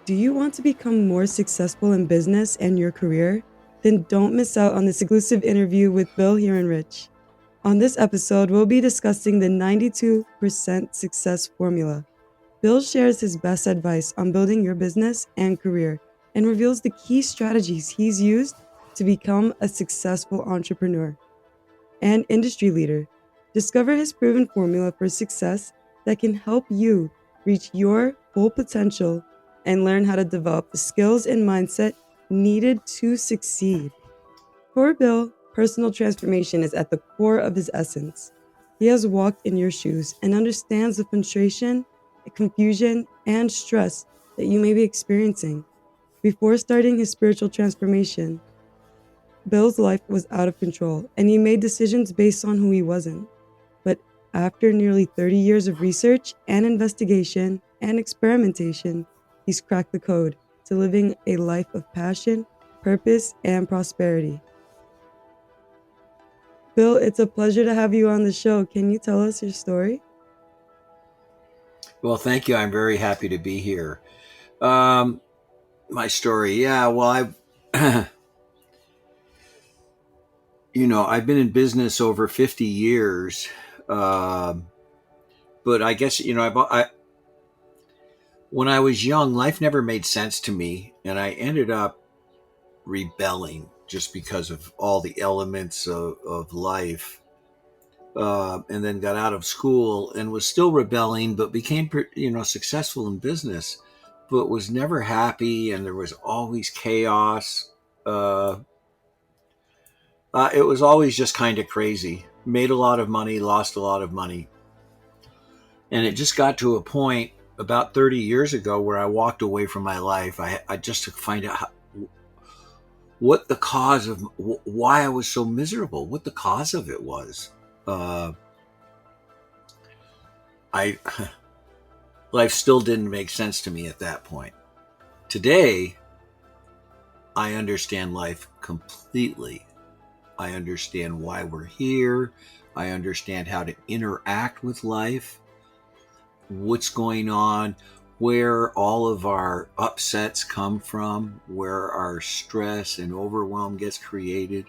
Do you want to become more successful in business and your career? Then don't miss out on this exclusive interview with Bill Heinrich. On this episode, we'll be discussing the 92% success formula. Bill shares his best advice on building your business and career and reveals the key strategies he's used to become a successful entrepreneur and industry leader. Discover his proven formula for success that can help you reach your full potential and learn how to develop the skills and mindset needed to succeed. For Bill, personal transformation is at the core of his essence. He has walked in your shoes and understands the frustration, confusion, and stress that you may be experiencing. Before starting his spiritual transformation, Bill's life was out of control and he made decisions based on who he wasn't. But after nearly 30 years of research and investigation and experimentation, he's cracked the code to living a life of passion, purpose, and prosperity. Bill, it's a pleasure to have you on the show. Can you tell us your story? Well, thank you. I'm very happy to be here. My story, yeah. Well, I've been in business over 50 years, but I guess when I was young, life never made sense to me, and I ended up rebelling just because of all the elements of life. And then got out of school and was still rebelling, but became, successful in business, but was never happy. And there was always chaos. It was always just kind of crazy. Made a lot of money, lost a lot of money. And it just got to a point about 30 years ago where I walked away from my life. I just to find out what the cause of why I was so miserable, what the cause of it was. Life still didn't make sense to me at that point. Today, I understand life completely. I understand why we're here. I understand how to interact with life, what's going on, where all of our upsets come from, where our stress and overwhelm gets created.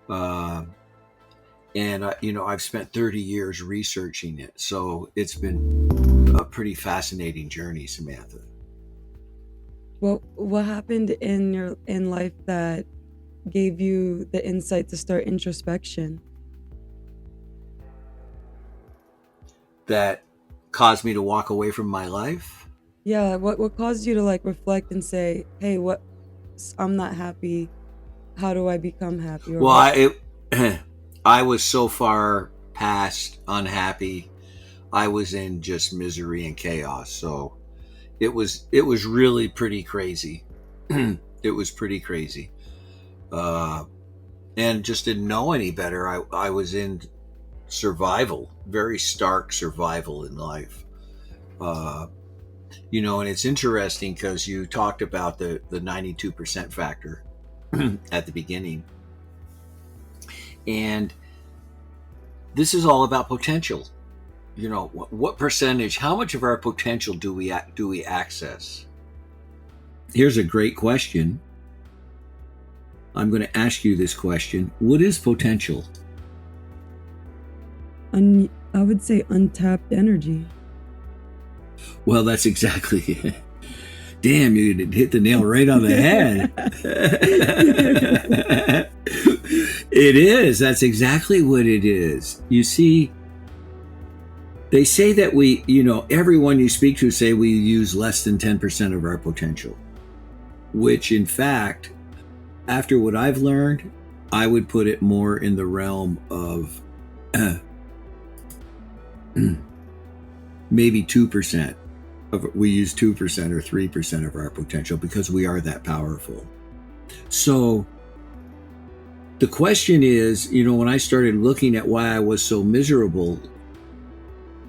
And I've spent 30 years researching it. So it's been a pretty fascinating journey, Samantha. What happened in life that gave you the insight to start introspection? That caused me to walk away from my life? Yeah, what caused you to reflect and say, "Hey, I'm not happy. How do I become happy?" I was so far past unhappy. I was in just misery and chaos. So it was really pretty crazy. It was pretty crazy. And just didn't know any better. I was in survival, very stark survival in life. And it's interesting because you talked about the 92% factor at the beginning. And this is all about potential. What percentage, how much of our potential do we access? Here's a great question. I'm going to ask you this question. What is potential? I would say untapped energy. Well, that's exactly it. Damn, you hit the nail right on the head. It is. That's exactly what it is. You see, they say that everyone you speak to say we use less than 10% of our potential, which in fact, after what I've learned, I would put it more in the realm of maybe 2%. We use 2% or 3% of our potential because we are that powerful. So the question is, when I started looking at why I was so miserable,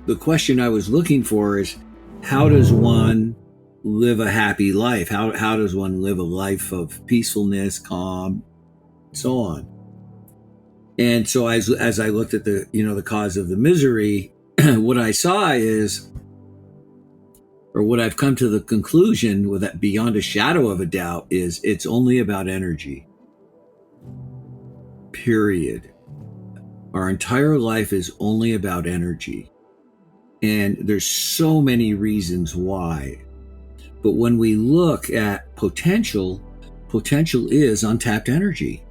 the question I was looking for is, how does one live a happy life? How does one live a life of peacefulness, calm, so on? And so as I looked at the cause of the misery, what I saw is or what I've come to the conclusion with that beyond a shadow of a doubt is it's only about energy. Period. Our entire life is only about energy. And there's so many reasons why. But when we look at potential, potential is untapped energy.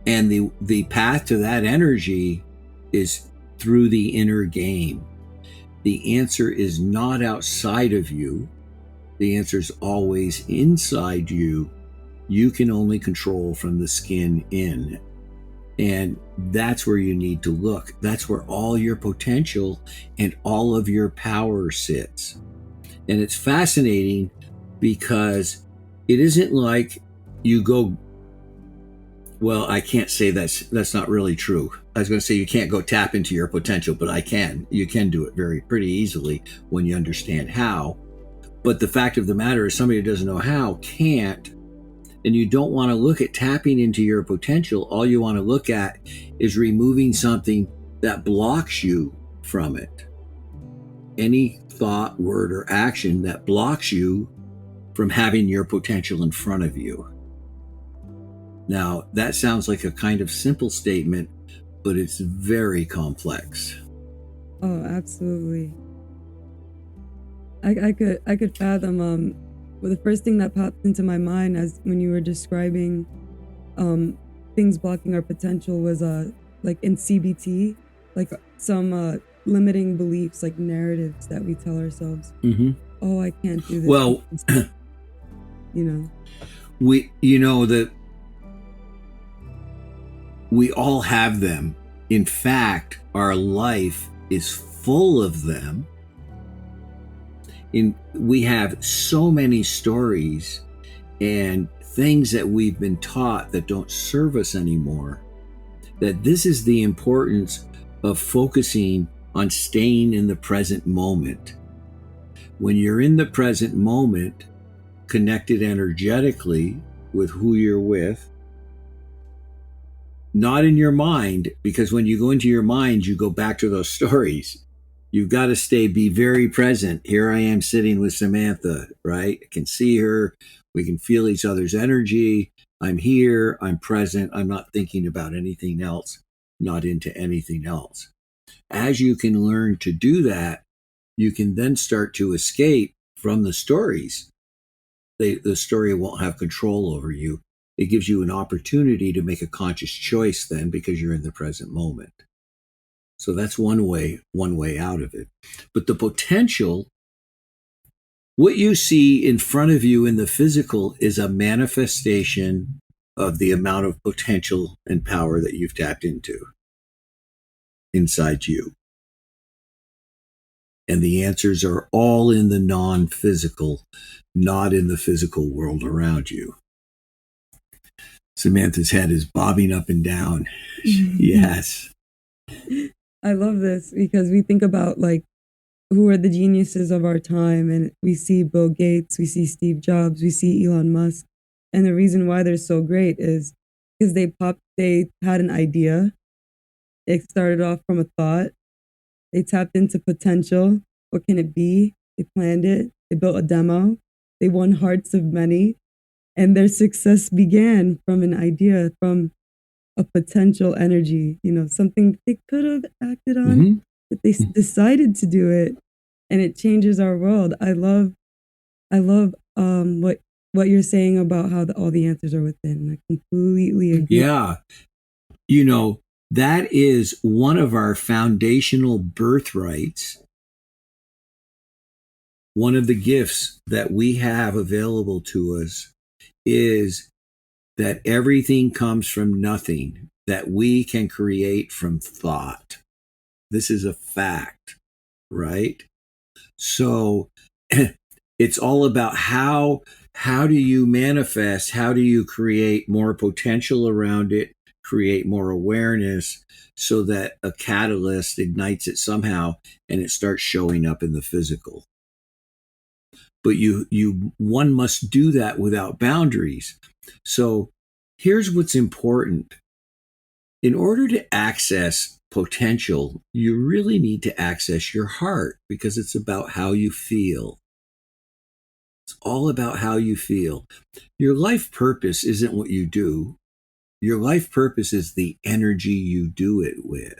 And the path to that energy is through the inner game. The answer is not outside of you. The answer is always inside you. You can only control from the skin in. And that's where you need to look. That's where all your potential and all of your power sits. And it's fascinating because it isn't like you go, well, I can't say that's not really true. I was going to say you can't go tap into your potential, but I can. You can do it pretty easily when you understand how. But the fact of the matter is somebody who doesn't know how can't. And you don't want to look at tapping into your potential. All you want to look at is removing something that blocks you from it. Any thought, word, or action that blocks you from having your potential in front of you. Now, that sounds like a kind of simple statement, but it's very complex. Oh, absolutely. I could fathom well, the first thing that popped into my mind as when you were describing things blocking our potential was like in CBT, like some limiting beliefs, like narratives that we tell ourselves. Mm-hmm. Oh, I can't do this. Well, we all have them. In fact, our life is full of them. We have so many stories and things that we've been taught that don't serve us anymore, that this is the importance of focusing on staying in the present moment. When you're in the present moment, connected energetically with who you're with, not in your mind, because when you go into your mind, you go back to those stories. You've got to be very present. Here I am sitting with Samantha, right? I can see her. We can feel each other's energy. I'm here. I'm present. I'm not thinking about anything else, not into anything else. As you can learn to do that, you can then start to escape from the stories. The story won't have control over you. It gives you an opportunity to make a conscious choice then because you're in the present moment. So that's one way out of it. But the potential, what you see in front of you in the physical is a manifestation of the amount of potential and power that you've tapped into inside you. And the answers are all in the non-physical, not in the physical world around you. Samantha's head is bobbing up and down. Yes. I love this because we think about like who are the geniuses of our time, and we see Bill Gates, we see Steve Jobs, we see Elon Musk, and the reason why they're so great is because they had an idea. It started off from a thought. They tapped into potential. What can it be? They planned it. They built a demo. They won hearts of many, and their success began from an idea, from a potential energy, something they could have acted on, but they decided to do it, and it changes our world. I love what you're saying about how all the answers are within. I completely agree. Yeah. That is one of our foundational birthrights. One of the gifts that we have available to us is that everything comes from nothing, that we can create from thought. This is a fact, right? So it's all about how do you manifest, how do you create more potential around it, create more awareness so that a catalyst ignites it somehow and it starts showing up in the physical. But one must do that without boundaries. So here's what's important. In order to access potential, you really need to access your heart because it's about how you feel. It's all about how you feel. Your life purpose isn't what you do. Your life purpose is the energy you do it with.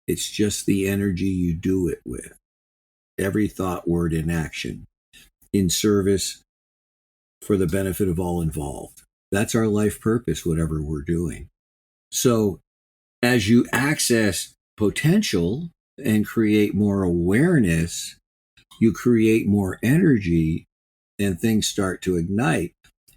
It's just the energy you do it with. Every thought, word, and action in service for the benefit of all involved. That's our life purpose, whatever we're doing. So as you access potential and create more awareness, you create more energy and things start to ignite.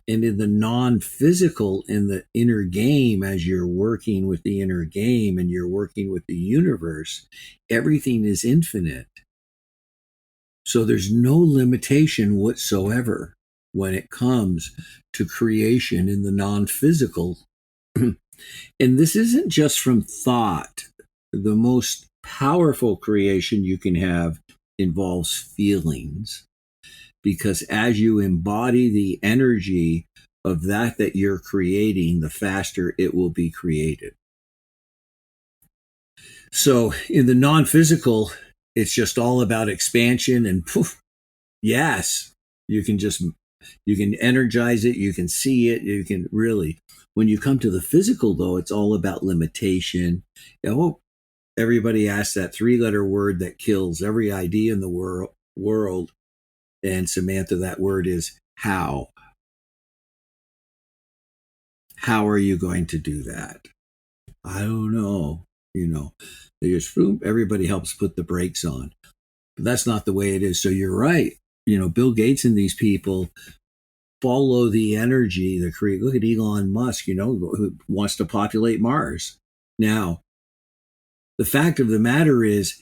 And in the non-physical, in the inner game, as you're working with the inner game and you're working with the universe, everything is infinite. So there's no limitation whatsoever when it comes to creation in the non-physical. And this isn't just from thought. The most powerful creation you can have involves feelings, because as you embody the energy of that you're creating, the faster it will be created. So in the non-physical, it's just all about expansion and poof, yes, you can energize it, you can see it, you can really. When you come to the physical, though, it's all about limitation. Everybody asks that 3-letter word that kills every idea in the world. And Samantha, that word is how. How are you going to do that? I don't know. They just, everybody helps put the brakes on. But that's not the way it is. So you're right. Bill Gates and these people follow the energy, look at Elon Musk, who wants to populate Mars. Now, the fact of the matter is,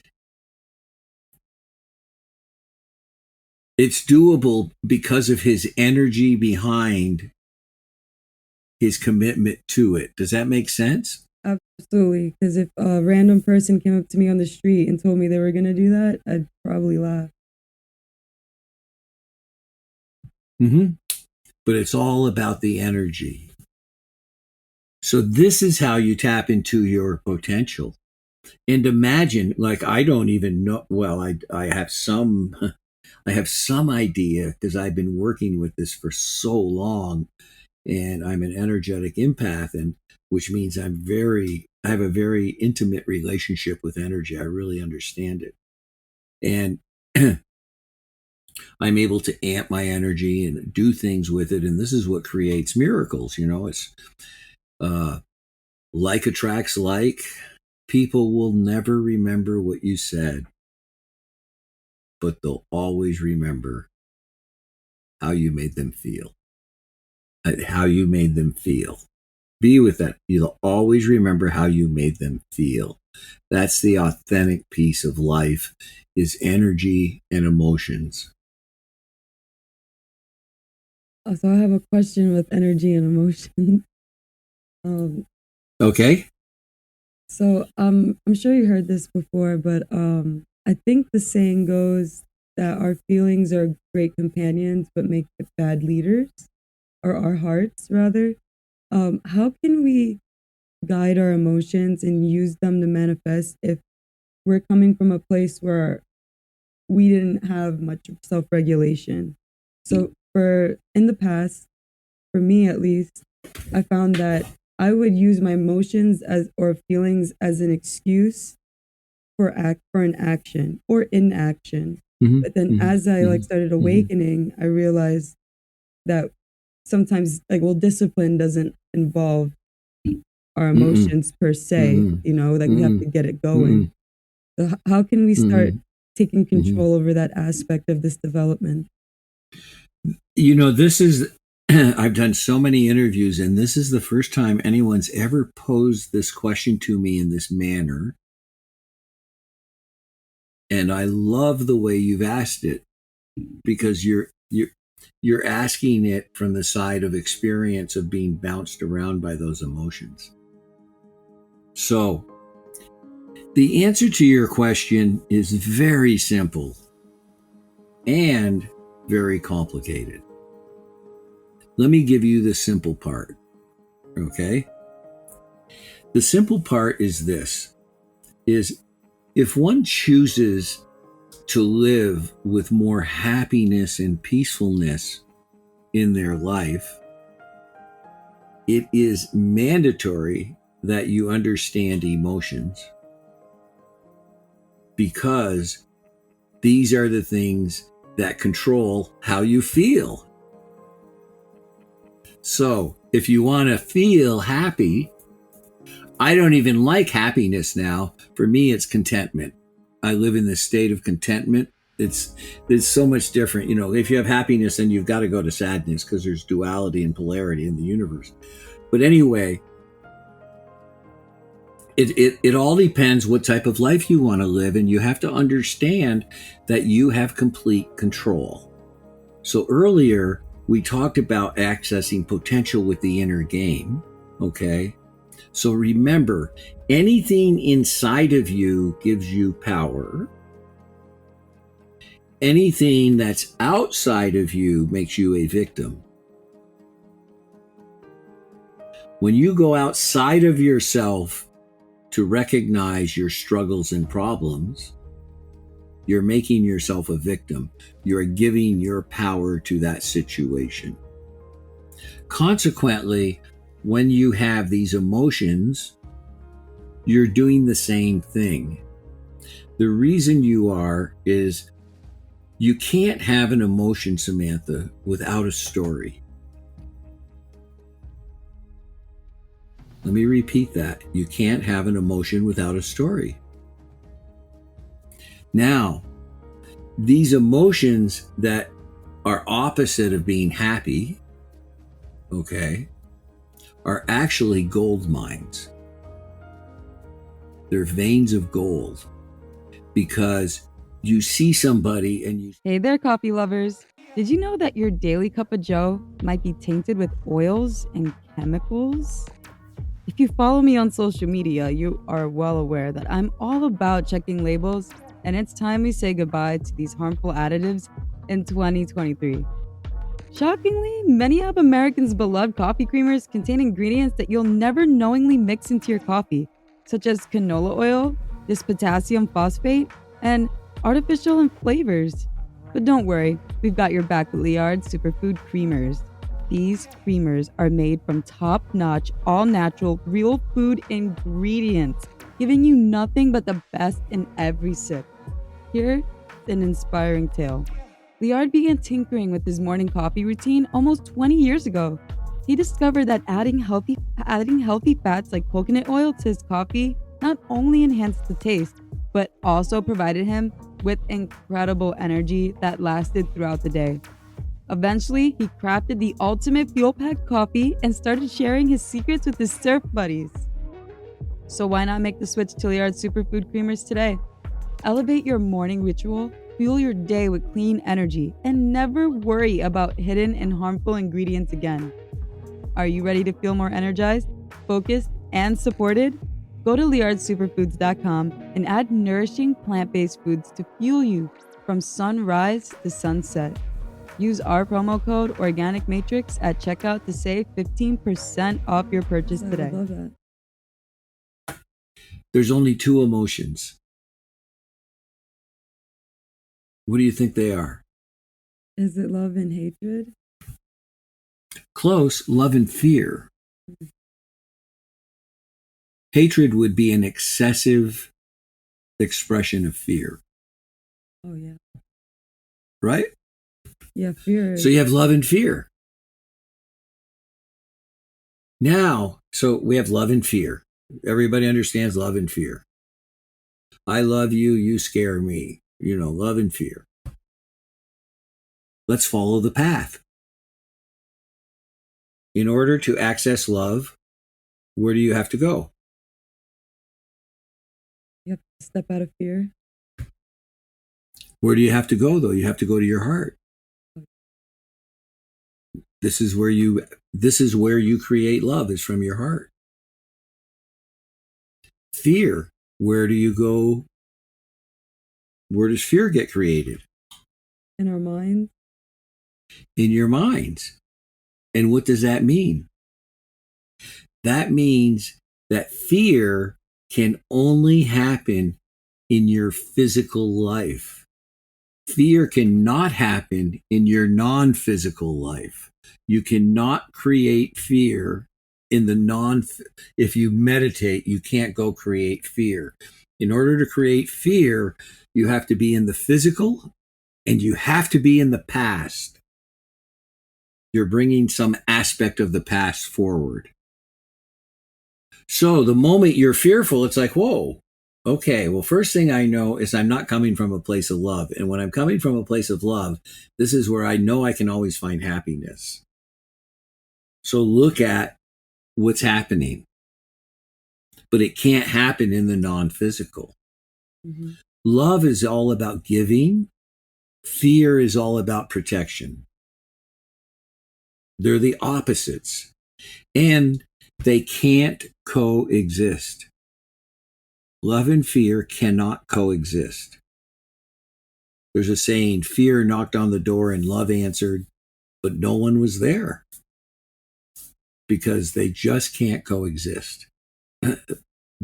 it's doable because of his energy behind his commitment to it. Does that make sense? Absolutely. Because if a random person came up to me on the street and told me they were going to do that, I'd probably laugh. But it's all about the energy. So this is how you tap into your potential. And imagine, like, I don't even know. Well, I have some idea, because I've been working with this for so long, and I'm an energetic empath, and which means I have a very intimate relationship with energy. I really understand it. And I'm able to amp my energy and do things with it. And this is what creates miracles. It's like attracts like. People will never remember what you said, but they'll always remember how you made them feel. How you made them feel. Be with that. You'll always remember how you made them feel. That's the authentic piece of life, is energy and emotions. So I have a question with energy and emotion. Okay. So I'm sure you heard this before, but I think the saying goes that our feelings are great companions, but make bad leaders, or our hearts rather. How can we guide our emotions and use them to manifest if we're coming from a place where we didn't have much self-regulation? So in the past, for me at least, I found that I would use my emotions or feelings as an excuse for an action or inaction. But then as I started awakening, I realized that sometimes discipline doesn't involve our emotions per se, we have to get it going. So how can we start taking control over that aspect of this development? This is, I've done so many interviews, and this is the first time anyone's ever posed this question to me in this manner. And I love the way you've asked it, because you're asking it from the side of experience of being bounced around by those emotions. So the answer to your question is very simple and very complicated. Let me give you the simple part, okay? The simple part is this, is if one chooses to live with more happiness and peacefulness in their life, it is mandatory that you understand emotions, because these are the things that control how you feel. So if you want to feel happy, I don't even like happiness now. For me, it's contentment. I live in this state of contentment. It's so much different. You know, if you have happiness, then you've got to go to sadness, because there's duality and polarity in the universe. But anyway, it all depends what type of life you want to live, and you have to understand that you have complete control. So earlier, we talked about accessing potential with the inner game, okay? So remember, anything inside of you gives you power. Anything that's outside of you makes you a victim. When you go outside of yourself to recognize your struggles and problems, you're making yourself a victim. You're giving your power to that situation. Consequently, when you have these emotions, you're doing the same thing. The reason you are is you can't have an emotion, Samantha, without a story. Let me repeat that. You can't have an emotion without a story. Now, these emotions that are opposite of being happy, okay, are actually gold mines. They're veins of gold, because you see somebody and you... Hey there, coffee lovers. Did you know that your daily cup of joe might be tainted with oils and chemicals? If you follow me on social media, you are well aware that I'm all about checking labels, and it's time we say goodbye to these harmful additives in 2023. Shockingly, many of Americans' beloved coffee creamers contain ingredients that you'll never knowingly mix into your coffee, such as canola oil, this potassium phosphate, and artificial flavors. But don't worry, we've got your back with Liard Superfood Creamers. These creamers are made from top-notch, all-natural, real food ingredients, giving you nothing but the best in every sip. Here's an inspiring tale. Liard began tinkering with his morning coffee routine almost 20 years ago. He discovered that adding healthy fats like coconut oil to his coffee not only enhanced the taste, but also provided him with incredible energy that lasted throughout the day. Eventually, he crafted the ultimate fuel-packed coffee and started sharing his secrets with his surf buddies. So why not make the switch to Liard Superfood Creamers today? Elevate your morning ritual, fuel your day with clean energy, and never worry about hidden and harmful ingredients again. Are you ready to feel more energized, focused, and supported? Go to liardsuperfoods.com and add nourishing plant-based foods to fuel you from sunrise to sunset. Use our promo code Organic Matrix at checkout to save 15% off your purchase today. I love that. There's only two emotions. What do you think they are? Is it love and hatred? Close, love and fear. Hatred would be an excessive expression of fear. Oh, yeah. Right? Yeah, fear. So you have love and fear. Now, so we have love and fear. Everybody understands love and fear. I love you, you scare me. You know, love and fear. Let's follow the path. In order to access love, where do you have to go? You have to step out of fear. Where do you have to go, though? You have to go to your heart. This is where you create love, is from your heart. Fear, where do you go? Where does fear get created? In our minds. In your minds. And what does that mean? That means that fear can only happen in your physical life. Fear cannot happen in your non-physical life. You cannot create fear in the if you meditate, you can't go create fear. In order to create fear, you have to be in the physical and you have to be in the past. You're bringing some aspect of the past forward. So the moment you're fearful, it's like, whoa, okay, well, first thing I know is I'm not coming from a place of love. And when I'm coming from a place of love, this is where I know I can always find happiness. So look at what's happening. But it can't happen in the non-physical. Mm-hmm. Love is all about giving. Fear is all about protection. They're the opposites. And they can't coexist. Love and fear cannot coexist. There's a saying, fear knocked on the door and love answered, but no one was there. Because they just can't coexist.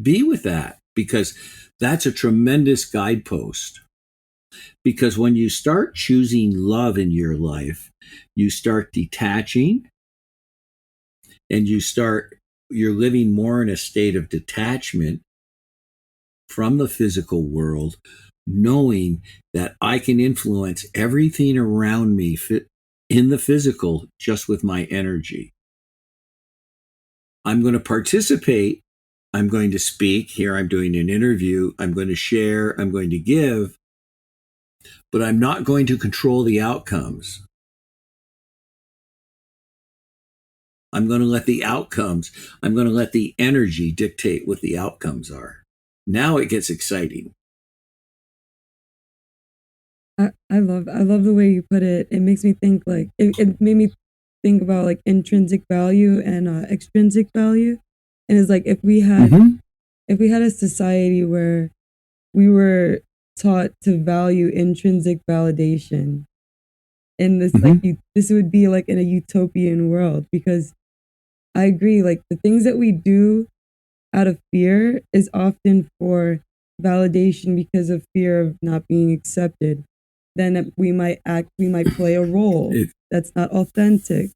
Be with that, because that's a tremendous guidepost. Because when you start choosing love in your life, you start detaching and you're living more in a state of detachment from the physical world, knowing that I can influence everything around me in the physical just with my energy. I'm going to participate. I'm going to speak. Here I'm doing an interview. I'm going to share. I'm going to give. But I'm not going to control the outcomes. I'm going to let the energy dictate what the outcomes are. Now it gets exciting. I love the way you put it. It makes me think it made me think about intrinsic value and extrinsic value. And it's if we had a society where we were taught to value intrinsic validation, and this would be in a utopian world, because I agree, the things that we do out of fear is often for validation because of fear of not being accepted. Then we might play a role that's not authentic,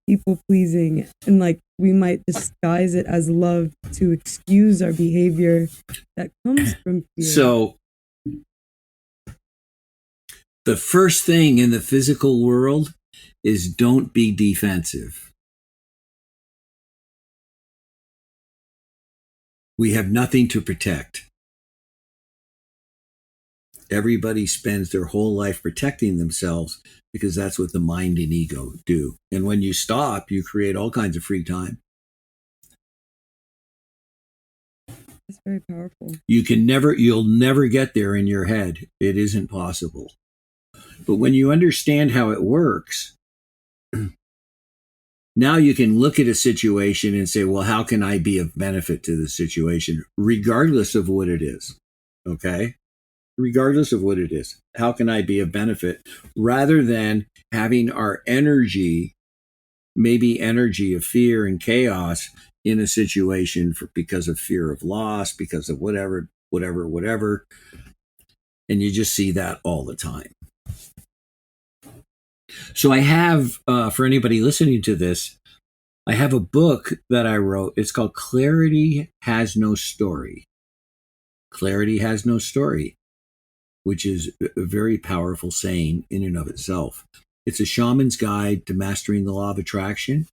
people pleasing, and we might disguise it as love to excuse our behavior that comes from fear. So the first thing in the physical world is don't be defensive. We have nothing to protect. Everybody spends their whole life protecting themselves because that's what the mind and ego do. And when you stop, you create all kinds of free time. That's very powerful. You'll never get there in your head. It isn't possible. But when you understand how it works, now you can look at a situation and say, well, how can I be of benefit to the situation, regardless of what it is? Okay? Regardless of what it is, how can I be of benefit, rather than having our energy, maybe energy of fear and chaos in a situation because of fear of loss, because of whatever. And you just see that all the time. So I have, for anybody listening to this, I have a book that I wrote. It's called Clarity Has No Story. Clarity Has No Story, which is a very powerful saying in and of itself. It's a shaman's guide to mastering the law of attraction.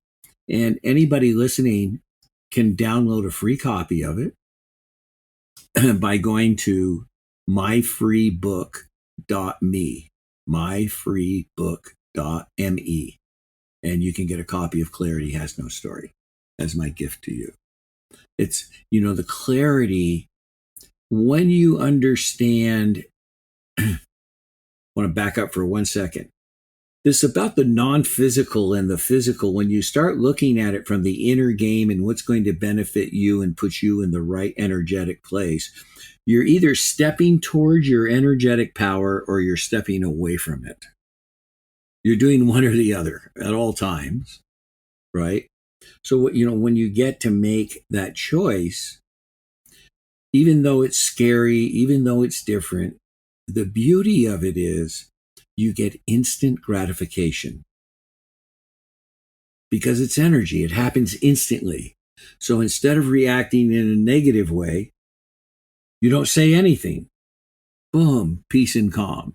And anybody listening can download a free copy of it by going to myfreebook.me, myfreebook.me. And you can get a copy of Clarity Has No Story as my gift to you. It's, the clarity, when you understand, I want to back up for 1 second. This about the non-physical and the physical, when you start looking at it from the inner game and what's going to benefit you and put you in the right energetic place, you're either stepping towards your energetic power or you're stepping away from it. You're doing one or the other at all times, right? So, when you get to make that choice, even though it's scary, even though it's different, the beauty of it is you get instant gratification because it's energy. It happens instantly. So instead of reacting in a negative way, you don't say anything. Boom, peace and calm,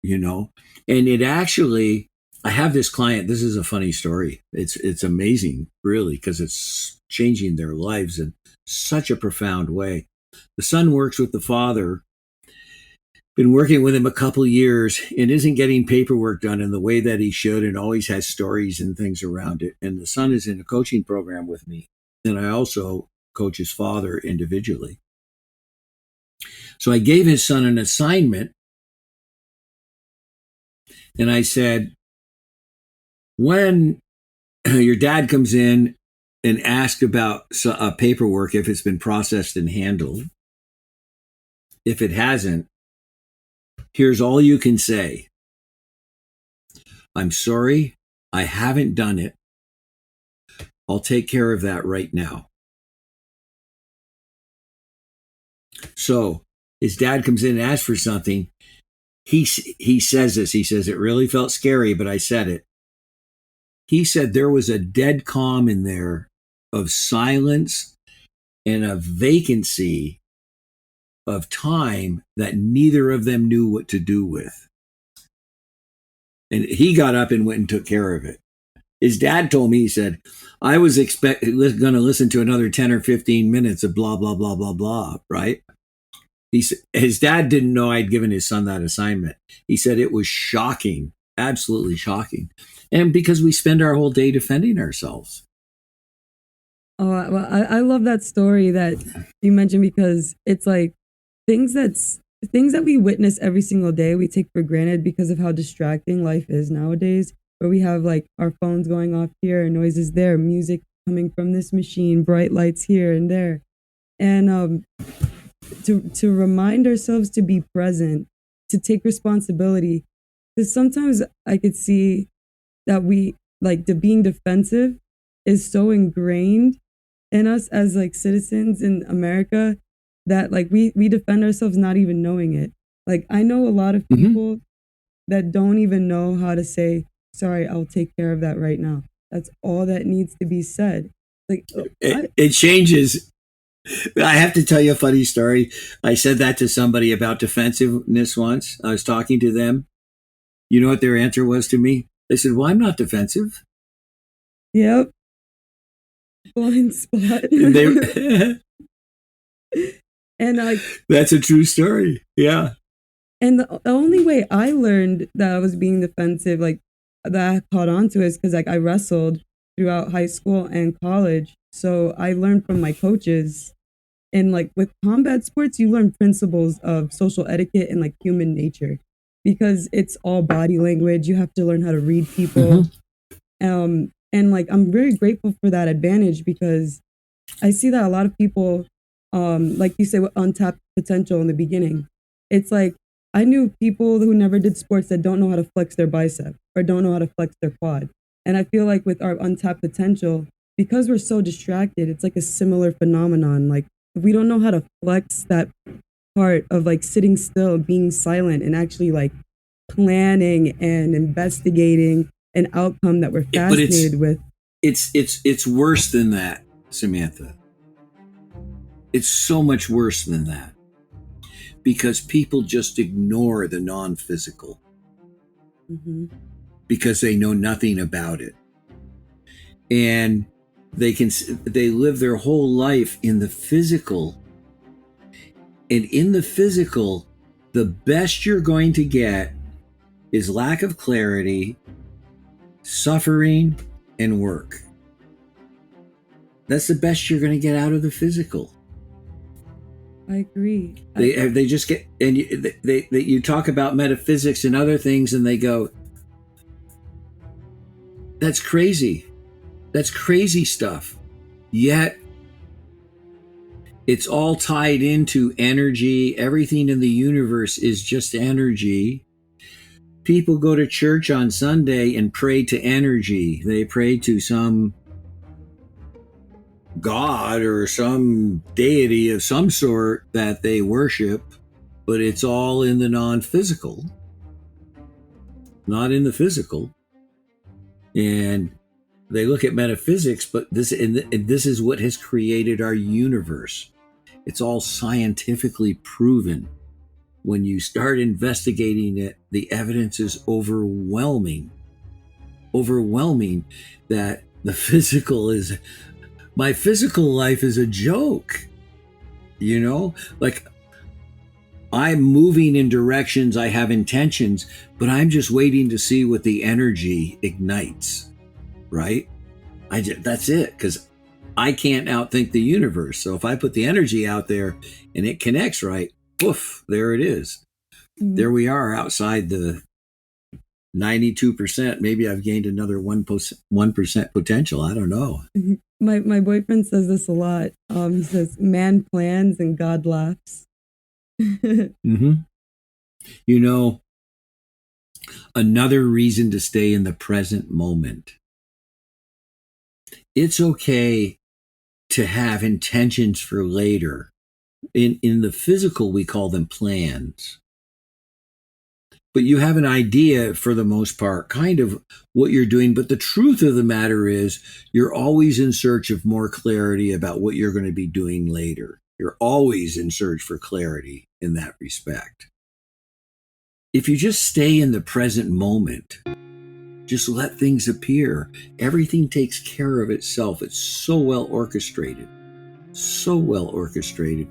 And it actually, I have this client, this is a funny story. It's amazing, really, because it's changing their lives in such a profound way. The son works with the father, been working with him a couple of years, and isn't getting paperwork done in the way that he should, and always has stories and things around it. And the son is in a coaching program with me. And I also coach his father individually. So I gave his son an assignment, and I said, when your dad comes in and asks about paperwork, if it's been processed and handled, if it hasn't, here's all you can say. I'm sorry, I haven't done it. I'll take care of that right now. So his dad comes in and asks for something. He says this. He says, it really felt scary, but I said it. He said there was a dead calm in there of silence and a vacancy of time that neither of them knew what to do with. And he got up and went and took care of it. His dad told me, he said, I was going to listen to another 10 or 15 minutes of blah, blah, blah, blah, blah, right? His dad didn't know I'd given his son that assignment. He said it was shocking, absolutely shocking. And because we spend our whole day defending ourselves. Oh, well, I love that story that you mentioned, because it's like things that we witness every single day, we take for granted because of how distracting life is nowadays, where we have like our phones going off here, noises there, music coming from this machine, bright lights here and there. And to remind ourselves to be present, to take responsibility. Because sometimes I could see that we, like, the being defensive is so ingrained in us as like citizens in America that like we defend ourselves not even knowing it. Like, I know a lot of people that don't even know how to say, sorry, I'll take care of that right now. That's all that needs to be said. Like it changes. I have to tell you a funny story. I said that to somebody about defensiveness once. I was talking to them. You know what their answer was to me? They said, well, I'm not defensive. Yep. Blind spot. And like, that's a true story. Yeah. And the only way I learned that I was being defensive, like that I caught on to, is because like I wrestled throughout high school and college. So I learned from my coaches. And like with combat sports, you learn principles of social etiquette and like human nature, because it's all body language. You have to learn how to read people. And like, I'm very grateful for that advantage, because I see that a lot of people, like you say, with untapped potential in the beginning. It's like, I knew people who never did sports that don't know how to flex their bicep or don't know how to flex their quad. And I feel like with our untapped potential, because we're so distracted, it's like a similar phenomenon. Like, if we don't know how to flex that part of like sitting still, being silent, and actually like planning and investigating an outcome that we're fascinated with. It's worse than that, Samantha. It's so much worse than that, because people just ignore the non-physical because they know nothing about it, and they live their whole life in the physical, and in the physical, the best you're going to get is lack of clarity, suffering, and work. That's the best you're going to get out of the physical. I agree. They just get, and you talk about metaphysics and other things, and they go, that's crazy. That's crazy stuff. Yet it's all tied into energy. Everything in the universe is just energy. People go to church on Sunday and pray to energy. They pray to some God or some deity of some sort that they worship, but it's all in the non-physical, not in the physical. And they look at metaphysics, but this is what has created our universe. It's all scientifically proven. When you start investigating it, the evidence is overwhelming that my physical life is a joke. Like, I'm moving in directions, I have intentions, but I'm just waiting to see what the energy ignites, right? That's it, because I can't outthink the universe. So if I put the energy out there and it connects right, poof, there it is. Mm-hmm. There we are outside the 92%. Maybe I've gained another 1% potential. I don't know. My boyfriend says this a lot. He says, man plans and God laughs. Mm-hmm. Another reason to stay in the present moment. It's okay to have intentions for later. In the physical, we call them plans. But you have an idea, for the most part, kind of what you're doing. But the truth of the matter is, you're always in search of more clarity about what you're going to be doing later. You're always in search for clarity in that respect. If you just stay in the present moment, just let things appear, everything takes care of itself. It's so well orchestrated. So well orchestrated.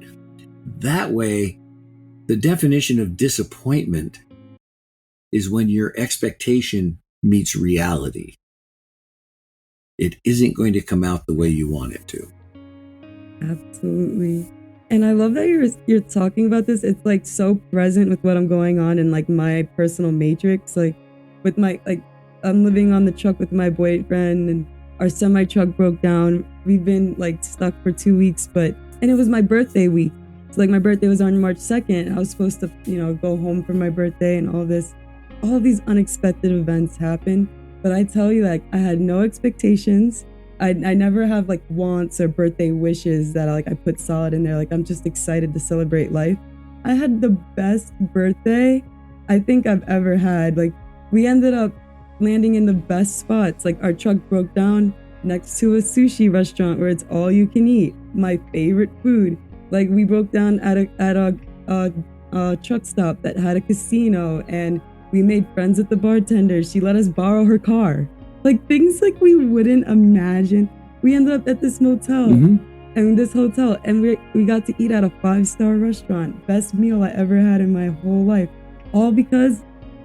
That way, the definition of disappointment is when your expectation meets reality. It isn't going to come out the way you want it to. Absolutely. And I love that you're talking about this. It's like so present with what I'm going on in like my personal matrix. Like with I'm living on the truck with my boyfriend and our semi truck broke down. We've been like stuck for 2 weeks, and it was my birthday week. So like my birthday was on March 2nd. I was supposed to, go home for my birthday and all of these unexpected events happened. But I tell you, like, I had no expectations. I never have like wants or birthday wishes that I put solid in there. Like, I'm just excited to celebrate life. I had the best birthday I think I've ever had. Like, we ended up landing in the best spots. Like, our truck broke down next to a sushi restaurant where it's all you can eat. My favorite food. Like, we broke down at a truck stop that had a casino, and we made friends with the bartender. She let us borrow her car. Like, things like we wouldn't imagine. We ended up at this motel, and we got to eat at a 5-star restaurant. Best meal I ever had in my whole life. All because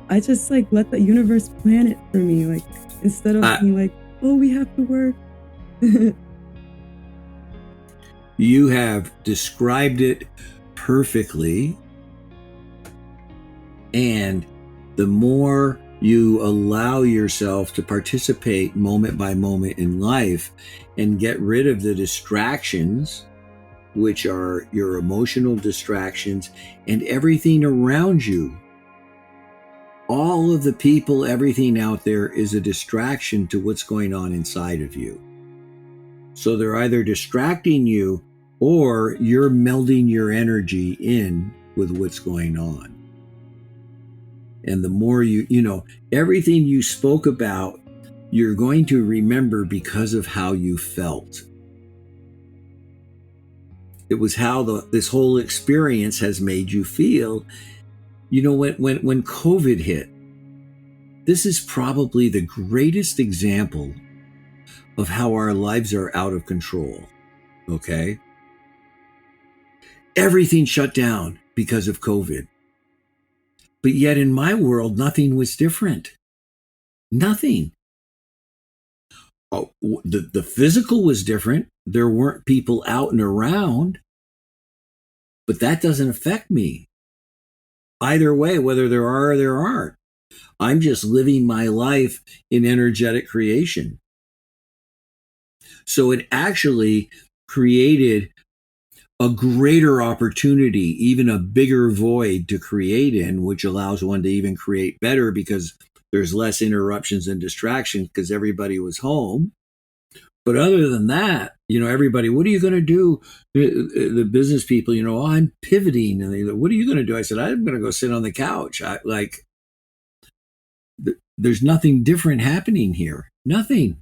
I just let the universe plan it for me. Like, instead of being like, oh, we have to work. You have described it perfectly. And the more you allow yourself to participate moment by moment in life and get rid of the distractions, which are your emotional distractions and everything around you, all of the people, everything out there is a distraction to what's going on inside of you. So they're either distracting you or you're melding your energy in with what's going on. And the more everything you spoke about, you're going to remember because of how you felt. It was how this whole experience has made you feel. When COVID hit, this is probably the greatest example of how our lives are out of control. Okay? Everything shut down because of COVID. But yet in my world, nothing was different. Nothing. Oh, the physical was different. There weren't people out and around. But that doesn't affect me. Either way, whether there are or there aren't. I'm just living my life in energetic creation. So it actually created a greater opportunity, even a bigger void to create in, which allows one to even create better because there's less interruptions and distractions because everybody was home. But other than that, everybody, what are you going to do? The business people, oh, I'm pivoting. And they go, what are you going to do? I said, I'm going to go sit on the couch. There's nothing different happening here. Nothing,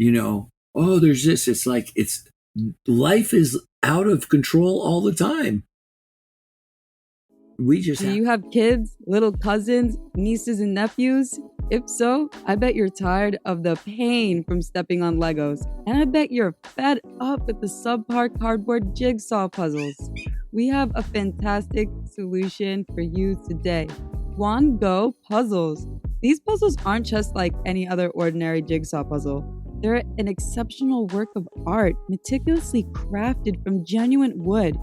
oh, there's this. It's like, life is out of control all the time. We just Do you have kids, little cousins, nieces, and nephews? If so, I bet you're tired of the pain from stepping on Legos, and I bet you're fed up with the subpar cardboard jigsaw puzzles. We have a fantastic solution for you today. Go Puzzles. These puzzles aren't just like any other ordinary jigsaw puzzle. They're an exceptional work of art, meticulously crafted from genuine wood.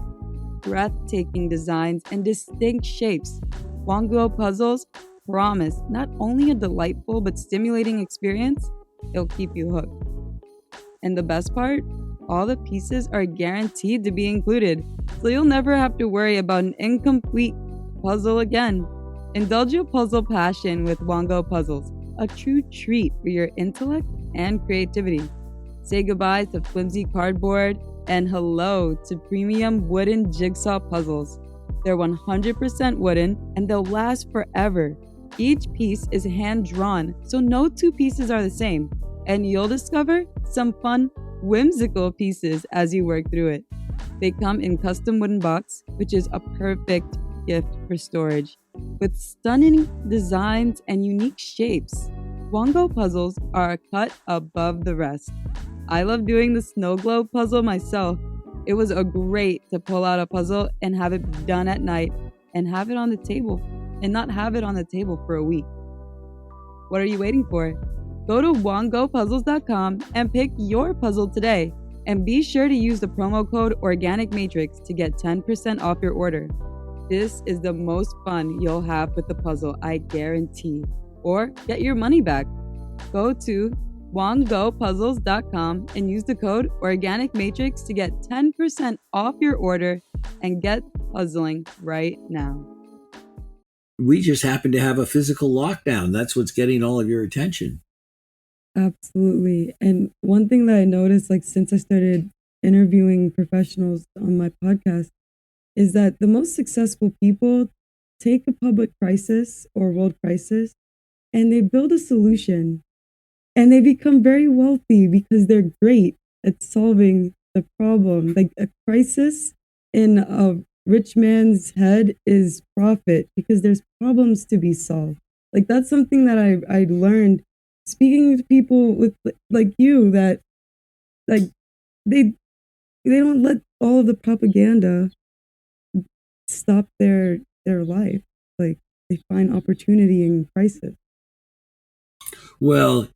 Breathtaking designs and distinct shapes. Go Puzzles promise not only a delightful but stimulating experience, it'll keep you hooked. And the best part? All the pieces are guaranteed to be included, so you'll never have to worry about an incomplete puzzle again. Indulge your puzzle passion with Go Puzzles, a true treat for your intellect and creativity. Say goodbye to flimsy cardboard and hello to premium wooden jigsaw puzzles. They're 100% wooden and they'll last forever. Each piece is hand-drawn, so no two pieces are the same, and you'll discover some fun, whimsical pieces as you work through it. They come in custom wooden box, which is a perfect gift for storage. With stunning designs and unique shapes, Go Puzzles are a cut above the rest. I love doing the snow globe puzzle myself. It was great to pull out a puzzle and have it done at night and have it on the table and not have it on the table for a week. What are you waiting for? Go to wongopuzzles.com and pick your puzzle today. And be sure to use the promo code Organic Matrix to get 10% off your order. This is the most fun you'll have with the puzzle, I guarantee. Or get your money back. Go to wongopuzzles.com and use the code Organic Matrix to get 10% off your order and get puzzling right now. We just happen to have a physical lockdown. That's what's getting all of your attention. Absolutely. And one thing that I noticed, like since I started interviewing professionals on my podcast, is that the most successful people take a public crisis or world crisis and they build a solution and they become very wealthy because they're great at solving the problem. Like a crisis in a rich man's head is profit because there's problems to be solved. Like that's something that I learned speaking with people with like you, that like they don't let all of the propaganda stop their life. Like they find opportunity in crisis. Well,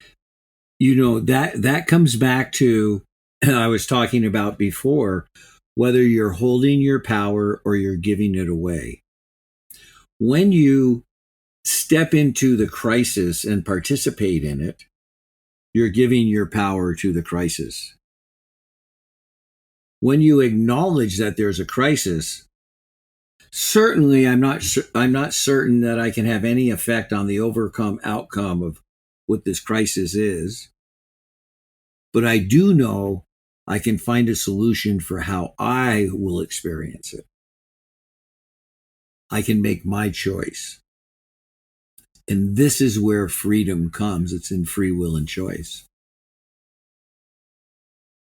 that comes back to I was talking about before, whether you're holding your power or you're giving it away. When you step into the crisis and participate in it, you're giving your power to the crisis. When you acknowledge that there's a crisis, certainly I'm not certain that I can have any effect on the outcome of what this crisis is, but I do know I can find a solution for how I will experience it. I can make my choice. And this is where freedom comes. It's in free will and choice.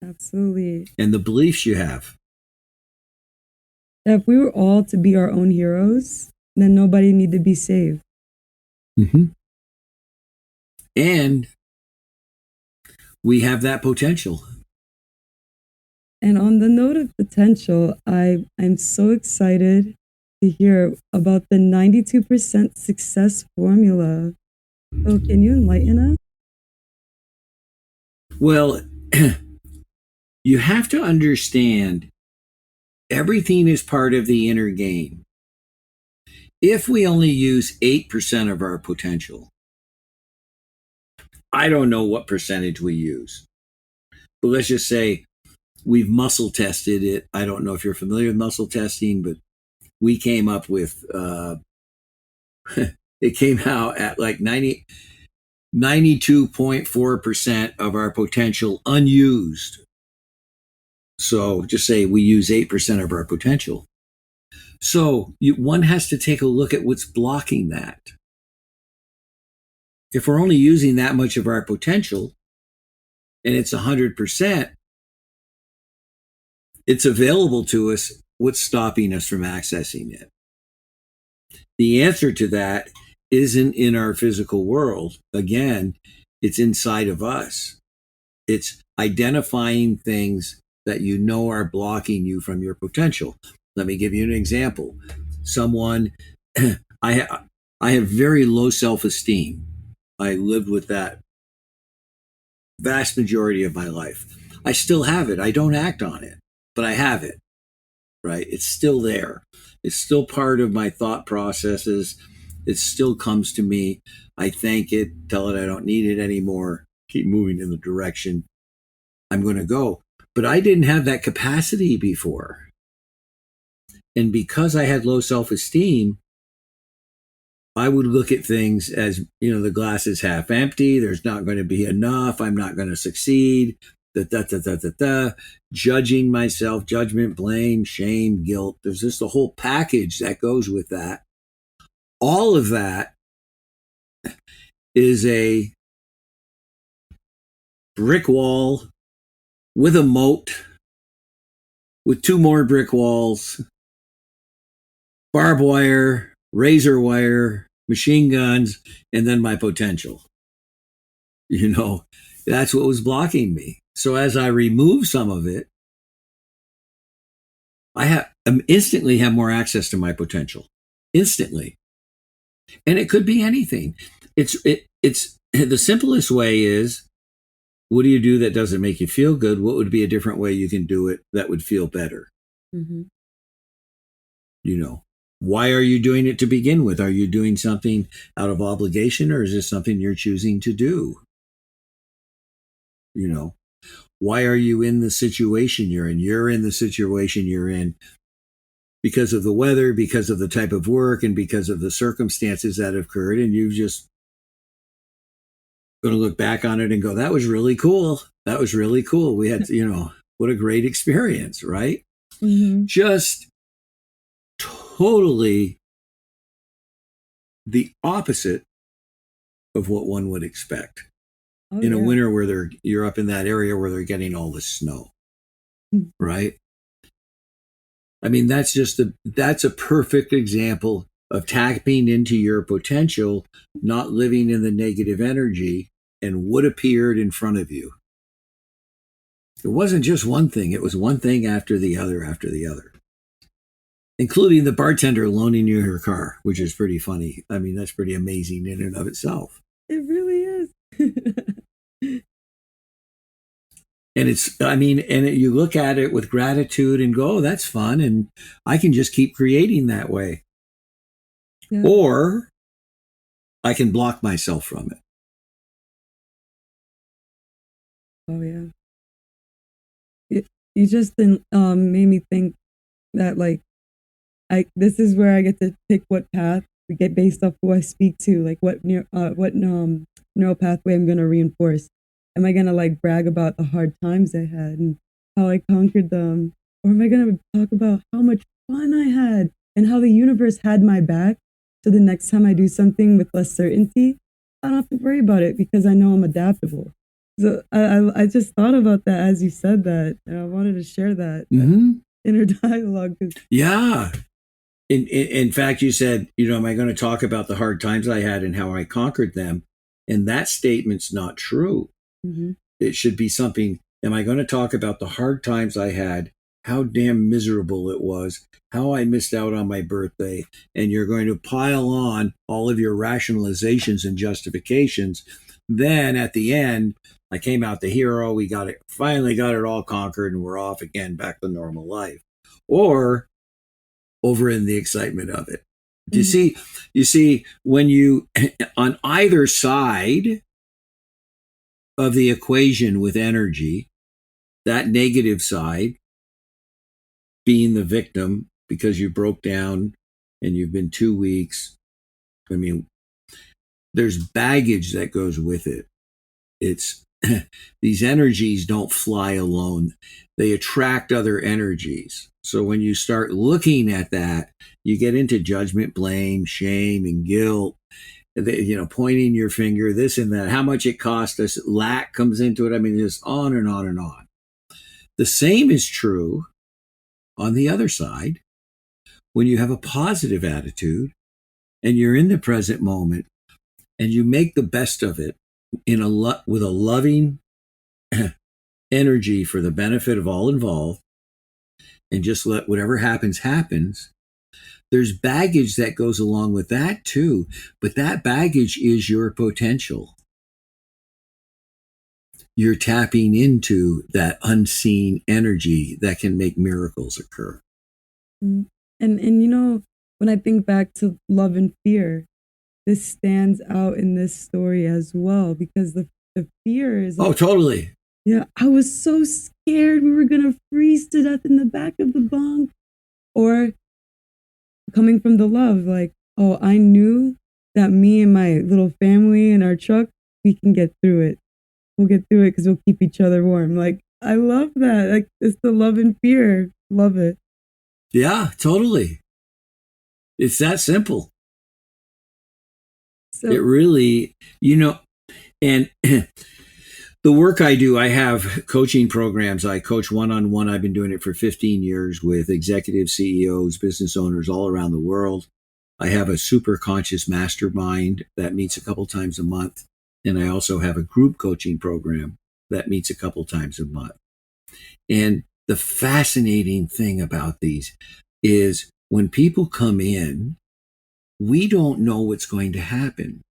Absolutely. And the beliefs you have. If we were all to be our own heroes, then nobody need to be saved. Mm-hmm. And we have that potential. And on the note of potential, I'm so excited to hear about the 92% success formula. So can you enlighten us? Well, you have to understand everything is part of the inner game. If we only use 8% of our potential, I don't know what percentage we use, but let's just say we've muscle tested it. I don't know if you're familiar with muscle testing, but we came up with, it came out at like 92.4% of our potential unused. So just say we use 8% of our potential. So one has to take a look at what's blocking that. If we're only using that much of our potential and it's 100%, it's available to us. What's stopping us from accessing it? The answer to that isn't in our physical world. Again, it's inside of us. It's identifying things that you know are blocking you from your potential. Let me give you an example. Someone, I have very low self-esteem. I lived with that vast majority of my life. I still have it. I don't act on it, but I have it, right? It's still there. It's still part of my thought processes. It still comes to me. I thank it, tell it I don't need it anymore, keep moving in the direction I'm going to go. But I didn't have that capacity before. And because I had low self-esteem, I would look at things as, the glass is half empty. There's not going to be enough. I'm not going to succeed. Judging myself, judgment, blame, shame, guilt. There's just a whole package that goes with that. All of that is a brick wall with a moat, with two more brick walls, barbed wire, razor wire, machine guns, and then my potential. That's what was blocking me. So as I remove some of it, I instantly have more access to my potential. Instantly. And it could be anything. It's the simplest way is, what do you do that doesn't make you feel good? What would be a different way you can do it that would feel better? Mm-hmm. Why are you doing it to begin with? Are you doing something out of obligation, or is this something you're choosing to do? Why are you in the situation you're in? You're in the situation you're in because of the weather, because of the type of work, and because of the circumstances that have occurred. And you've just going to look back on it and go, that was really cool. That was really cool. We had, what a great experience, right? Mm-hmm. Just totally the opposite of what one would expect in a winter where you're up in that area where they're getting all the snow, right? I mean, that's a perfect example of tapping into your potential, not living in the negative energy, and what appeared in front of you. It wasn't just one thing. It was one thing after the other, including the bartender loaning you her car, which is pretty funny. I mean, that's pretty amazing in and of itself. It really is. And you look at it with gratitude and go, oh, that's fun. And I can just keep creating that way. Yeah. Or I can block myself from it. Oh, yeah. You just made me think that, this is where I get to pick what path to get based off who I speak to, like what neural pathway I'm going to reinforce. Am I going to brag about the hard times I had and how I conquered them? Or am I going to talk about how much fun I had and how the universe had my back? So the next time I do something with less certainty, I don't have to worry about it because I know I'm adaptable. So I just thought about that as you said that, and I wanted to share that, inner dialogue. Yeah. In fact, you said, am I going to talk about the hard times I had and how I conquered them? And that statement's not true. Mm-hmm. It should be something, am I going to talk about the hard times I had, how damn miserable it was, how I missed out on my birthday, and you're going to pile on all of your rationalizations and justifications. Then at the end, I came out the hero, we finally got it all conquered, and we're off again back to normal life. Or over in the excitement of it. Do you see when you, on either side of the equation with energy, that negative side, being the victim because you broke down and you've been 2 weeks. I mean, there's baggage that goes with it. It's these energies don't fly alone. They attract other energies. So when you start looking at that, you get into judgment, blame, shame, and guilt. Pointing your finger, this and that, how much it cost us, lack comes into it. I mean, just on and on and on. The same is true on the other side when you have a positive attitude and you're in the present moment and you make the best of it with a loving energy for the benefit of all involved, and just let whatever happens. There's baggage that goes along with that too, but that baggage is your potential. You're tapping into that unseen energy that can make miracles occur. And when I think back to love and fear, this stands out in this story as well, because the fear is like, oh, totally. Yeah, I was so scared we were gonna freeze to death in the back of the bunk. Or coming from the love, like, oh, I knew that me and my little family in our truck, we can get through it. We'll get through it because we'll keep each other warm. Like, I love that. Like, it's the love and fear. Love it. Yeah, totally. It's that simple. So, it really, and the work I do, I have coaching programs. I coach one-on-one. I've been doing it for 15 years with executive CEOs, business owners all around the world. I have a super conscious mastermind that meets a couple times a month. And I also have a group coaching program that meets a couple times a month. And the fascinating thing about these is when people come in, we don't know what's going to happen.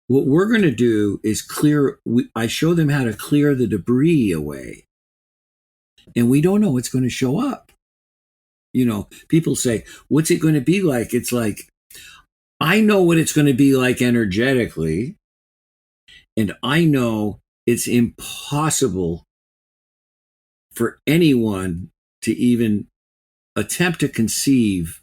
What we're going to do is I show them how to clear the debris away. And we don't know what's going to show up. People say, what's it going to be like? It's like, I know what it's going to be like energetically. And I know it's impossible for anyone to even attempt to conceive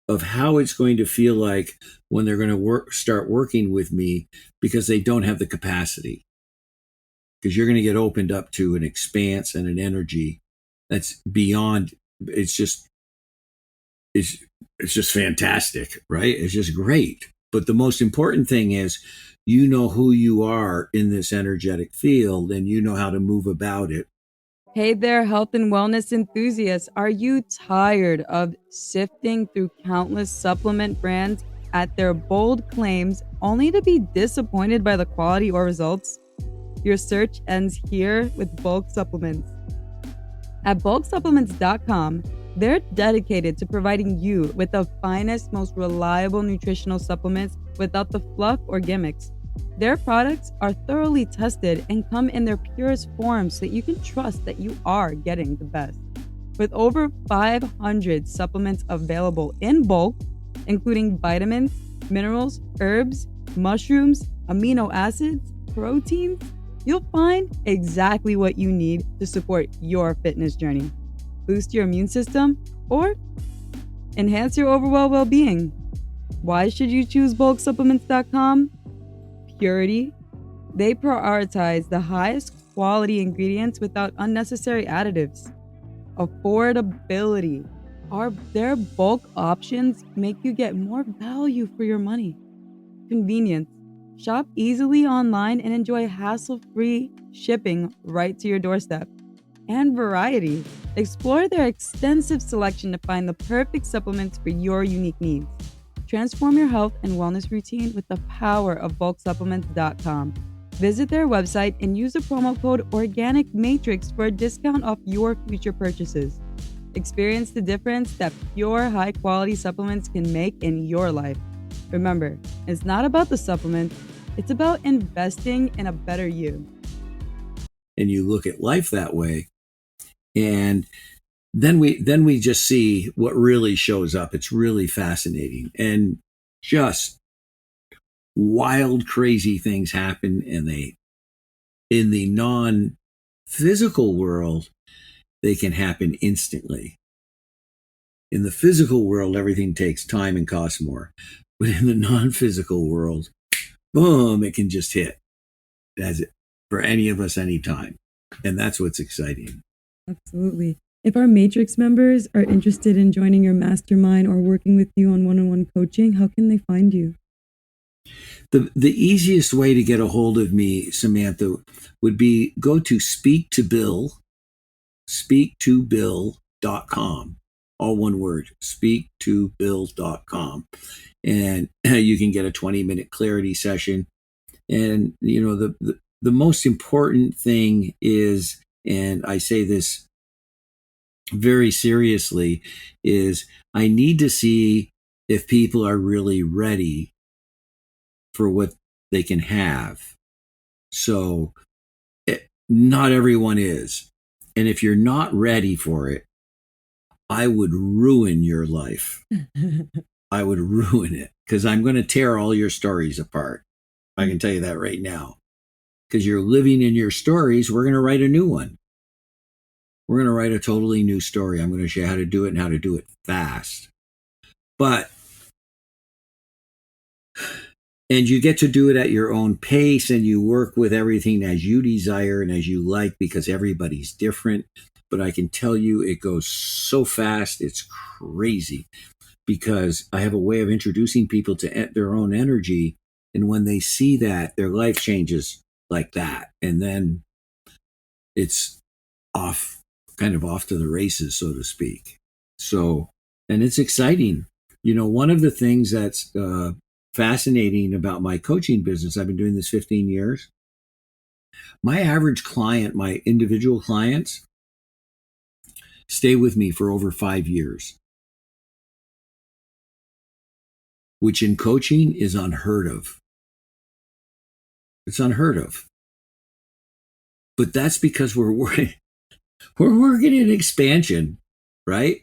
of how it's going to feel like when they're going to start working with me, because they don't have the capacity. Because you're going to get opened up to an expanse and an energy that's beyond. It's just fantastic, right? It's just great. But the most important thing is, you know who you are in this energetic field, and you know how to move about it. Hey there, health and wellness enthusiasts. Are you tired of sifting through countless supplement brands at their bold claims only to be disappointed by the quality or results? Your search ends here with Bulk Supplements. At bulksupplements.com, they're dedicated to providing you with the finest, most reliable nutritional supplements without the fluff or gimmicks. Their products are thoroughly tested and come in their purest form so that you can trust that you are getting the best. With over 500 supplements available in bulk, including vitamins, minerals, herbs, mushrooms, amino acids, proteins, you'll find exactly what you need to support your fitness journey, boost your immune system, or enhance your overall well-being. Why should you choose bulksupplements.com? Purity. They prioritize the highest quality ingredients without unnecessary additives. Affordability. Their bulk options make you get more value for your money. Convenience. Shop easily online and enjoy hassle-free shipping right to your doorstep. And variety. Explore their extensive selection to find the perfect supplements for your unique needs. Transform your health and wellness routine with the power of bulksupplements.com. Visit their website and use the promo code ORGANICMATRIX for a discount off your future purchases. Experience the difference that pure, high-quality supplements can make in your life. Remember, it's not about the supplements, it's about investing in a better you. And you look at life that way, and then we just see what really shows up. It's really fascinating, and just wild, crazy things happen. And in the non-physical world, they can happen instantly. In the physical world, everything takes time and costs more. But in the non-physical world, boom, it can just hit as it for any of us anytime. And that's what's exciting. Absolutely. If our Matrix members are interested in joining your mastermind or working with you on one-on-one coaching, how can they find you? The easiest way to get a hold of me, Samantha, would be go to speaktobill.com. All one word, speaktobill.com. And you can get a 20-minute clarity session. And, you know, the most important thing is, and I say this very seriously, is I need to see if people are really ready for what they can have. So not everyone is. And if you're not ready for it, I would ruin your life. I would ruin it because I'm going to tear all your stories apart. I can tell you that right now. Because you're living in your stories, we're going to write a new one. We're going to write a totally new story. I'm going to show you how to do it and how to do it fast. And you get to do it at your own pace, and you work with everything as you desire and as you like, because everybody's different. But I can tell you it goes so fast, it's crazy, because I have a way of introducing people to their own energy. And when they see that, their life changes like that. And then it's kind of off to the races, so to speak. So, and it's exciting. You know, one of the things that's fascinating about my coaching business, I've been doing this 15 years. My average client, my individual clients, stay with me for over 5 years, which in coaching is unheard of. It's unheard of. But that's because we're working in expansion, right?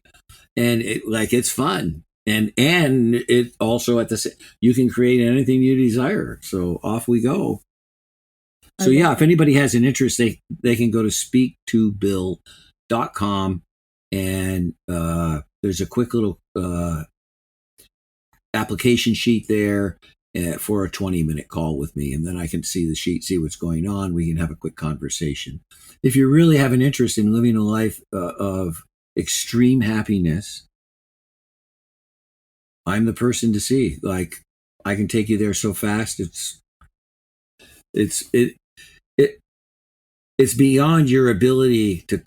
And it's fun. And it also at the same, you can create anything you desire. So off we go. So yeah, if anybody has an interest, they can go to speaktobill.com, and there's a quick little application sheet there for a 20-minute call with me, and then I can see the sheet, see what's going on. We can have a quick conversation. If you really have an interest in living a life of extreme happiness, I'm the person to see. Like, I can take you there so fast. It's beyond your ability to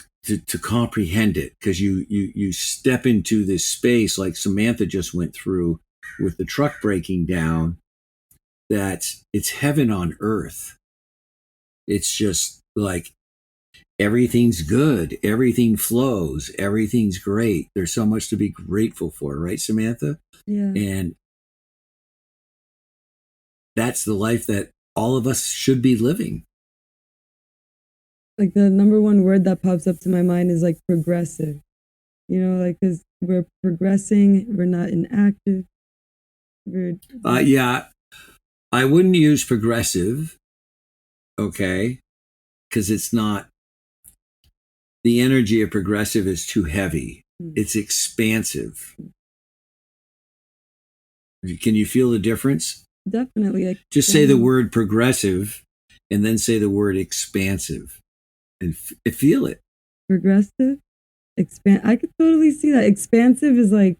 comprehend it, because you step into this space like Samantha just went through with the truck breaking down. It's heaven on earth. It's just like everything's good, everything flows, everything's great. There's so much to be grateful for, right, Samantha? Yeah. And that's the life that all of us should be living. Like, the number one word that pops up to my mind is like progressive. You know, like, because we're progressing, we're not inactive. Yeah, I wouldn't use progressive, okay, because it's not. The energy of progressive is too heavy. It's expansive. Can you feel the difference? Definitely. Like, just say the word progressive and then say the word expansive and feel it. Progressive, I could totally see that. Expansive is like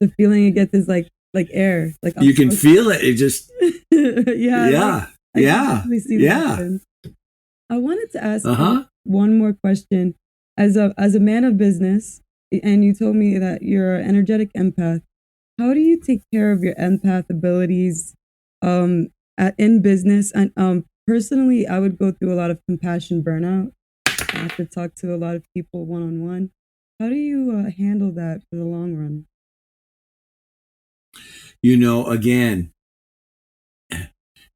the feeling it gets is like air. Like, you can feel it. It just yeah. Yeah. I see that. I wanted to ask you one more question. As a man of business, and you told me that you're an energetic empath, how do you take care of your empath abilities in business? And personally, I would go through a lot of compassion burnout. I have to talk to a lot of people one-on-one. How do you handle that for the long run? You know, again,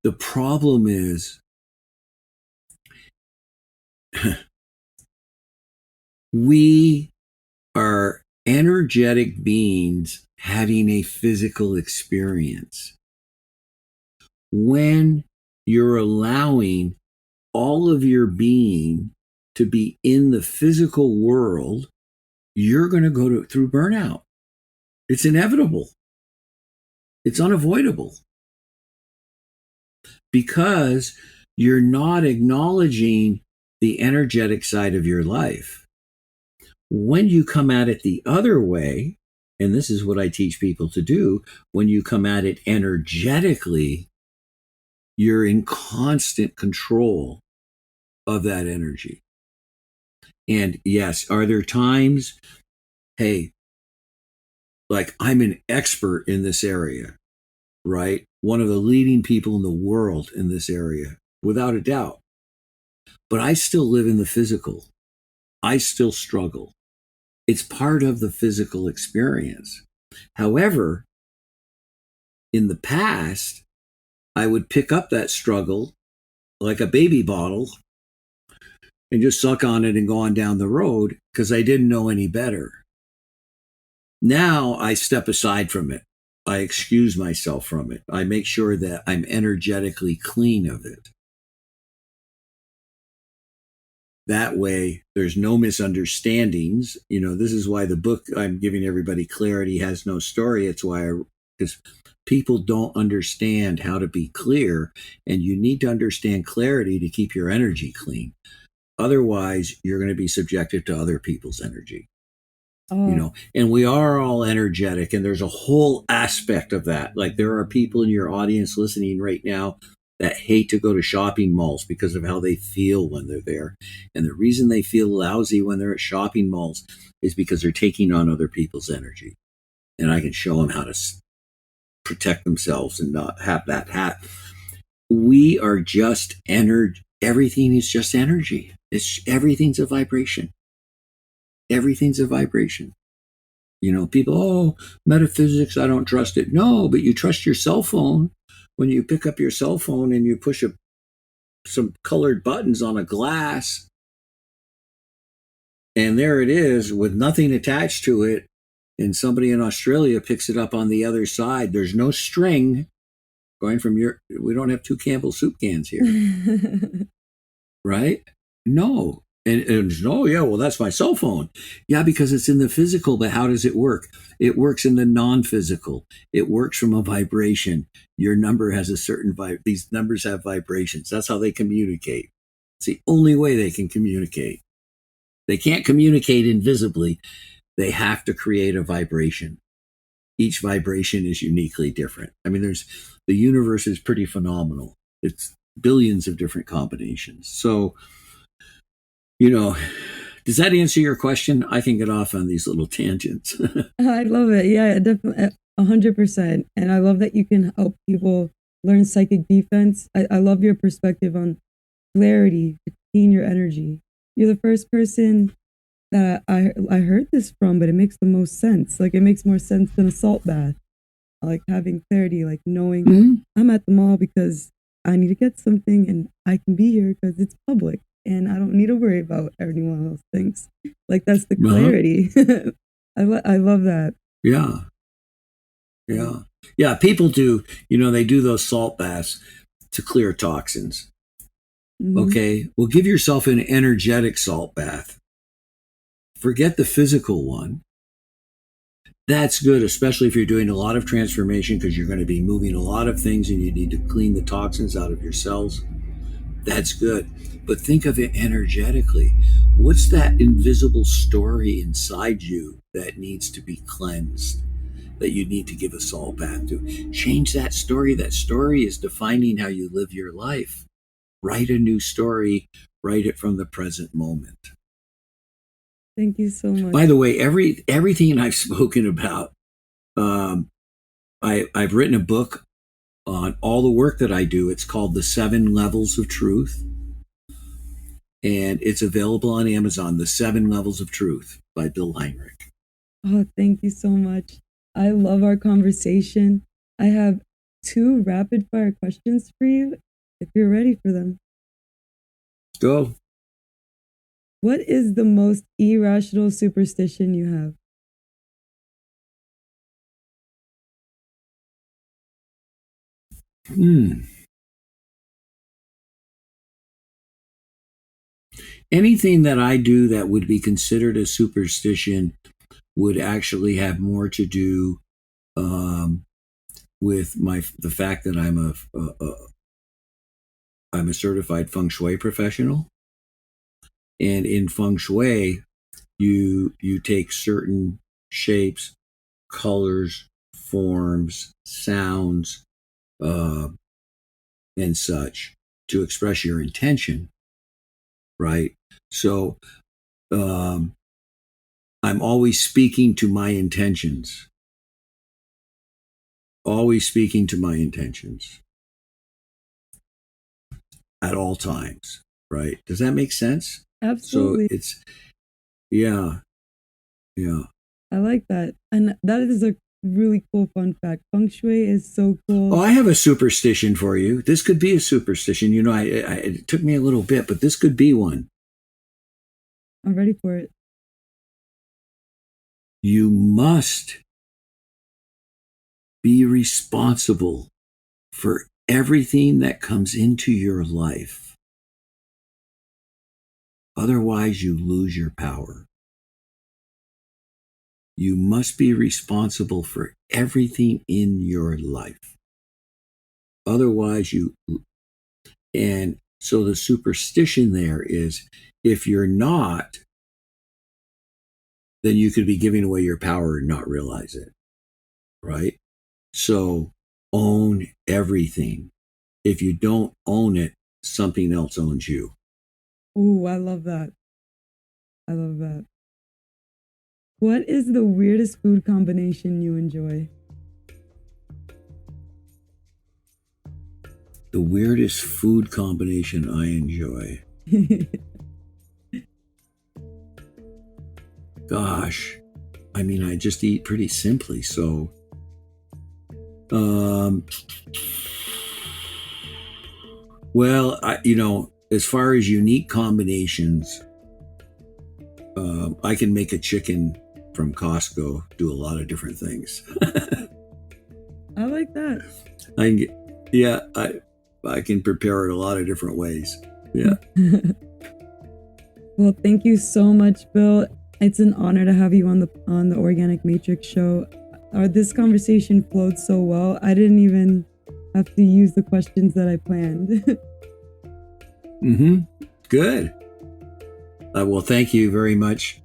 the problem is we are energetic beings having a physical experience. When you're allowing all of your being to be in the physical world, you're going to go through burnout. It's inevitable. It's unavoidable. because you're not acknowledging the energetic side of your life. When you come at it the other way, and this is what I teach people to do, when you come at it energetically, you're in constant control of that energy. And yes, are there times, hey, like I'm an expert in this area, right? One of the leading people in the world in this area, without a doubt. But I still live in the physical. I still struggle. It's part of the physical experience. However, in the past, I would pick up that struggle like a baby bottle and just suck on it and go on down the road because I didn't know any better. Now I step aside from it. I excuse myself from it. I make sure that I'm energetically clean of it. That way, there's no misunderstandings. This is why the book I'm giving everybody, Clarity Has No Story. It's why, because people don't understand how to be clear, and you need to understand clarity to keep your energy clean. Otherwise, you're going to be subjected to other people's energy. And we are all energetic, and there's a whole aspect of that. Like there are people in your audience listening right now that hate to go to shopping malls because of how they feel when they're there. And the reason they feel lousy when they're at shopping malls is because they're taking on other people's energy. And I can show them how to protect themselves and not have that happen. We are just energy. Everything is just energy. Everything's a vibration. Everything's a vibration. People, metaphysics, I don't trust it. No, but you trust your cell phone. When you pick up your cell phone and you push some colored buttons on a glass, and there it is with nothing attached to it, and somebody in Australia picks it up on the other side. There's no string going from we don't have 2 Campbell soup cans here. Right? No. And oh, yeah, well, that's my cell phone. Yeah, because it's in the physical, but how does it work? It works in the non-physical. It works from a vibration. Your number has a certain these numbers have vibrations. That's how they communicate. It's the only way they can communicate. They can't communicate invisibly. They have to create a vibration. Each vibration is uniquely different. I mean, the universe is pretty phenomenal. It's billions of different combinations. So, does that answer your question? I can get off on these little tangents. I love it. Yeah, definitely. 100%. And I love that you can help people learn psychic defense. I love your perspective on clarity, to clean your energy. You're the first person that I heard this from, but it makes the most sense. Like it makes more sense than a salt bath. Like having clarity, like knowing I'm at the mall because I need to get something and I can be here because it's public. And I don't need to worry about what anyone else thinks. Like that's the clarity. I love that. Yeah. People do. They do those salt baths to clear toxins. Okay. Well, give yourself an energetic salt bath. Forget the physical one. That's good, especially if you're doing a lot of transformation because you're going to be moving a lot of things and you need to clean the toxins out of your cells. That's good. But think of it energetically. What's that invisible story inside you that needs to be cleansed, that you need to give a salt bath to? Change that story. That story is defining how you live your life. Write a new story. Write it from the present moment. Thank you so much. By the way, everything I've spoken about, I've written a book on all the work that I do. It's called The 7 Levels of Truth. And it's available on Amazon, The 7 Levels of Truth by Bill Heinrich. Oh, thank you so much. I love our conversation. I have 2 rapid fire questions for you if you're ready for them. Go. What is the most irrational superstition you have? Anything that I do that would be considered a superstition would actually have more to do with the fact that I'm I'm a certified feng shui professional. And in feng shui, you take certain shapes, colors, forms, sounds, and such to express your intention, right? So I'm always speaking to my intentions, always speaking to my intentions at all times, right? Does that make sense? Absolutely. So it's, yeah, yeah. I like that. And that is a really cool fun fact. Feng Shui is so cool. Oh, I have a superstition for you. This could be a superstition. You know, it took me a little bit, but this could be one. I'm ready for it. You must be responsible for everything that comes into your life. Otherwise, you lose your power. You must be responsible for everything in your life. Otherwise, and so the superstition there is if you're not, then you could be giving away your power and not realize it, right? So own everything. If you don't own it, something else owns you. Ooh, I love that. I love that. What is the weirdest food combination you enjoy? The weirdest food combination I enjoy. Gosh, I mean, I just eat pretty simply. So, well, as far as unique combinations, I can make a chicken from Costco do a lot of different things. I like that. I can prepare it a lot of different ways. Yeah. Well, thank you so much, Bill. It's an honor to have you on the Organic Matrix show. This conversation flowed so well. I didn't even have to use the questions that I planned. Good. Well, thank you very much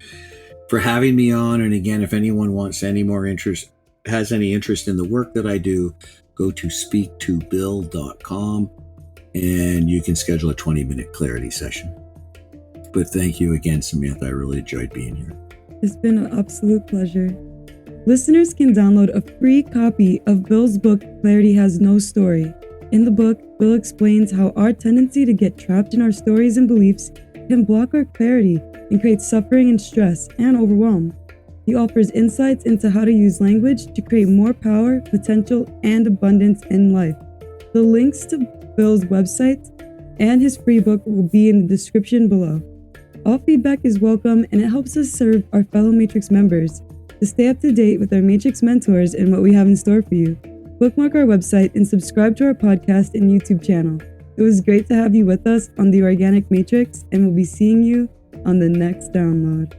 for having me on. And again, if anyone has any interest in the work that I do, go to speaktobill.com and you can schedule a 20-minute clarity session. But thank you again, Samantha. I really enjoyed being here. It's been an absolute pleasure. Listeners can download a free copy of Bill's book, Clarity Has No Story. In the book, Bill explains how our tendency to get trapped in our stories and beliefs can block our clarity and create suffering and stress and overwhelm. He offers insights into how to use language to create more power, potential, and abundance in life. The links to Bill's website and his free book will be in the description below. All feedback is welcome, and it helps us serve our fellow Matrix members. To stay up to date with our Matrix mentors and what we have in store for you, bookmark our website and subscribe to our podcast and YouTube channel. It was great to have you with us on the Organic Matrix, and we'll be seeing you on the next download.